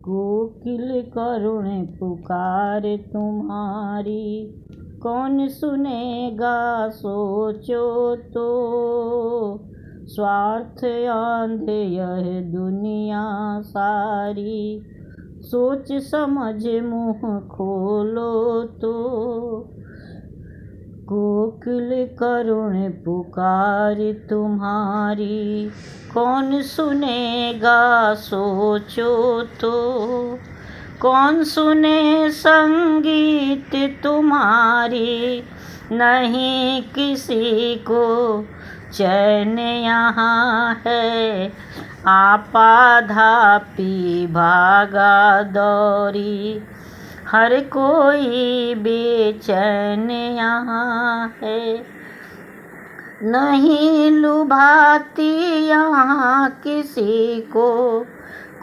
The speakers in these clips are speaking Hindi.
कोकिल करुण पुकार तुम्हारी, कौन सुनेगा सोचो तो। स्वार्थ आंध यह दुनिया सारी, सोच समझ मुँह खोलो तो। कोकिल करुण पुकार तुम्हारी, कौन सुनेगा सोचो तो। कौन सुने संगीत तुम्हारी, नहीं किसी को चैन यहाँ है। आपाधापी भागा दौड़ी, हर कोई बेचैन यहाँ है। नहीं लुभाती यहाँ किसी को,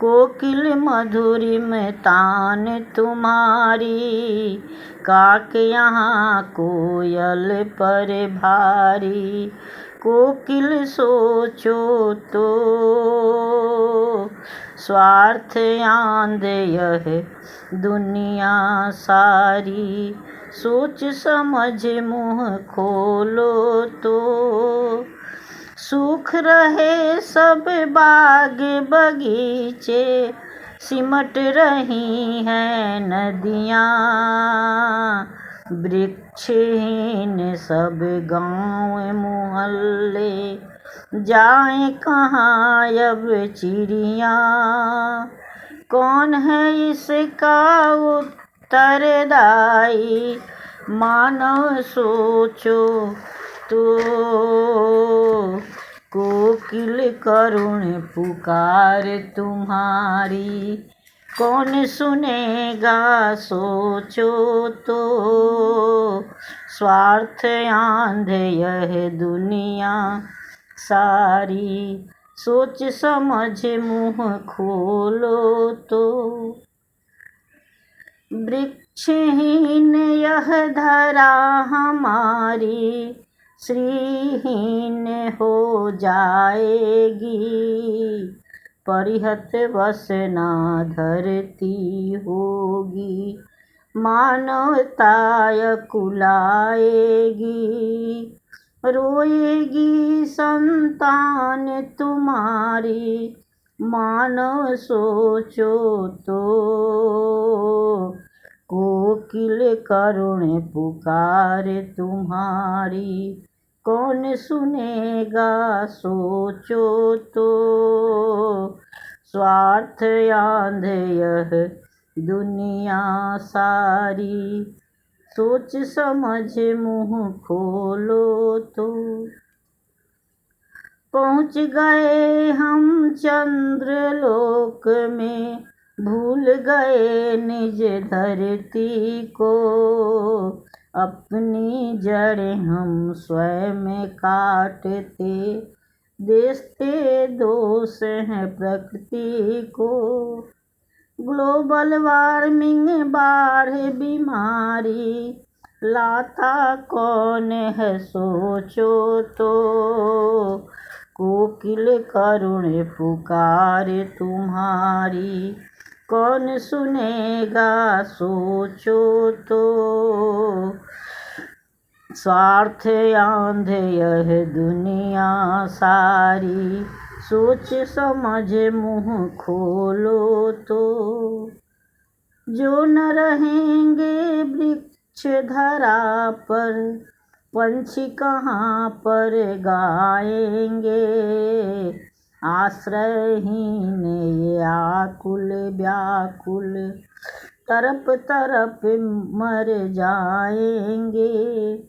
कोकिल मधुरी में तान तुम्हारी। काक यहाँ कोयल पर भारी, कोकिल सोचो तो। स्वार्थ आंध यह दुनिया सारी, सोच समझ मुँह खोलो तो। सूख रहे सब बाग बगीचे, सिमट रही हैं नदियाँ। वृक्षहीन सब गाँव मोहल्ले, जाएं कहाँ अब चिड़िया। कौन है इसका उत्तरदायी, मानव सोचो तो। कोकिल करुण पुकार तुम्हारी, कौन सुनेगा सोचो तो। स्वार्थ आंध यह दुनिया सारी, सोच समझ मुँह खोलो तो। वृक्षहीन यह धरा हमारी, श्रीहीन हो जाएगी। परिहत वसना धरती होगी, मानवता कुलाएगी। रोएगी संतान तुम्हारी, मानव सोचो तो। कोकिल करुण पुकार तुम्हारी, कौन सुनेगा सोचो तो। स्वार्थ आंध यह दुनिया सारी, सोच समझ मुँह खोलो तो। पहुँच गए हम चंद्रलोक में, भूल गए निज धरती को। अपनी जड़ें हम स्वयं काटते, देते दोष हैं प्रकृति को। ग्लोबल वार्मिंग बाढ़ बीमारी, लाता कौन है सोचो तो। कोकिल करुण पुकार तुम्हारी, कौन सुनेगा सोचो तो। स्वार्थ आंध यह दुनिया सारी, सोच समझ मुँह खोलो तो। जो न रहेंगे वृक्ष धरा पर, पंछी कहाँ पर गाएंगे। आश्रयहीन ये आकुल व्याकुल, तरफ तरफ मर जाएंगे।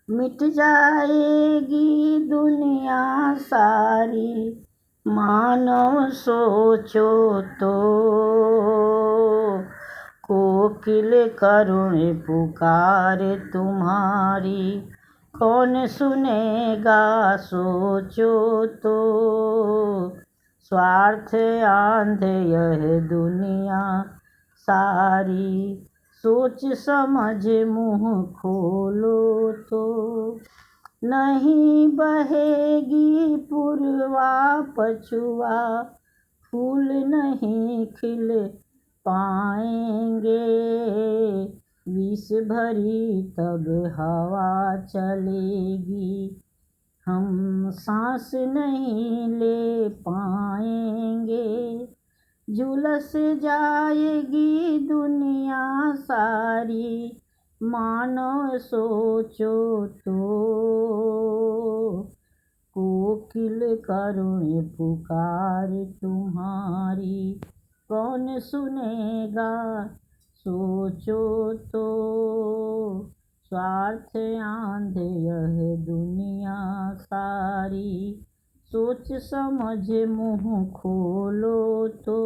मिट जाएगी दुनिया सारी, मानव सोचो तो। कोकिल करुण पुकार तुम्हारी, कौन सुनेगा सोचो तो। स्वार्थ आंध यह दुनिया सारी, सोच समझ मुँह खोलो तो। नहीं बहेगी पूर्वा पछुआ, फूल नहीं खिल पाएंगे। विष भरी तब हवा चलेगी, हम सांस नहीं ले पाएंगे। झुलस जाएगी दुनिया सारी, मानो सोचो तो। कोकिल करुण पुकार तुम्हारी, कौन सुनेगा सोचो तो। स्वार्थ आंध यह दुनिया सारी, सोच समझ मुँह खोलो तो।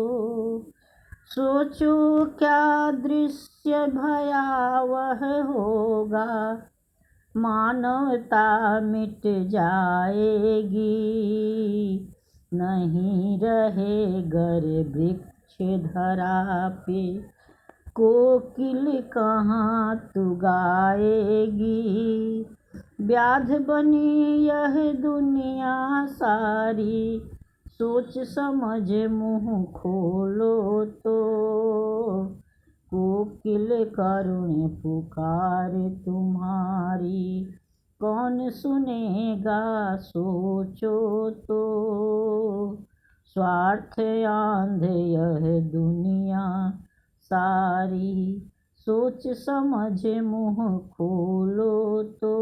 सोचो क्या दृश्य भयावह होगा, मानवता मिट जाएगी। नहीं रहे गर वृक्ष धरा पे, कोकिल कहाँ तू गाएगी। व्याध बनी यह दुनिया सारी, सोच समझ मुँह खोलो तो। कोकिल करुण पुकार तुम्हारी, कौन सुनेगा सोचो तो। स्वार्थ आंध यह दुनिया सारी, सोच समझ मुँह खोलो तो।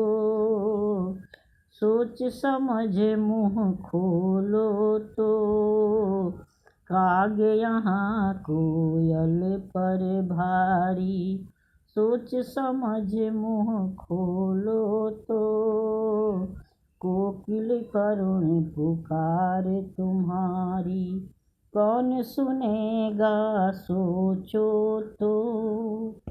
सोच समझ मुँह खोलो तो। काग यहाँ कोयल पर भारी, सोच समझ मुँह खोलो तो। कोकिल करुण पुकार तुम्हारी, कौन सुनेगा सोचो तो।